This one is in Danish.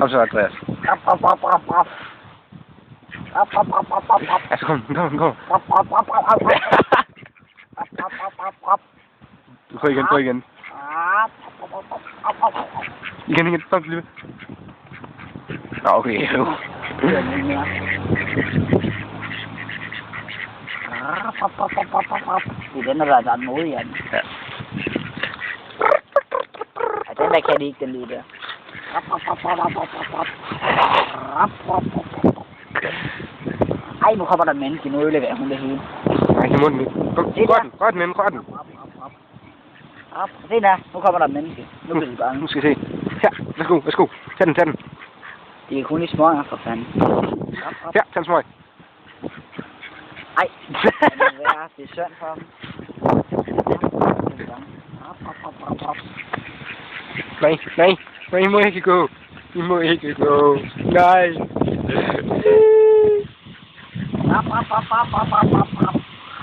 Kom så, Andreas. Altså, kom. Prøv igen. Igen. Stop lige. Okay, jo. Den er der en måde, Jan. Ja. Den der kan de ikke, den lyd der. Ej, nu kommer der en menneske. Nu ødelægger hun det hele. Nej, det må den ikke. Kom, rør den. Se der, nu kommer der en menneske. Nu bliver de bange. Nu skal vi se. Her, værsgo. Tag den. Det er kun i smøger, for fanden. Her, tag en smøg. Ej, det er synd for ham. Nej, I må ikke gå. Nej.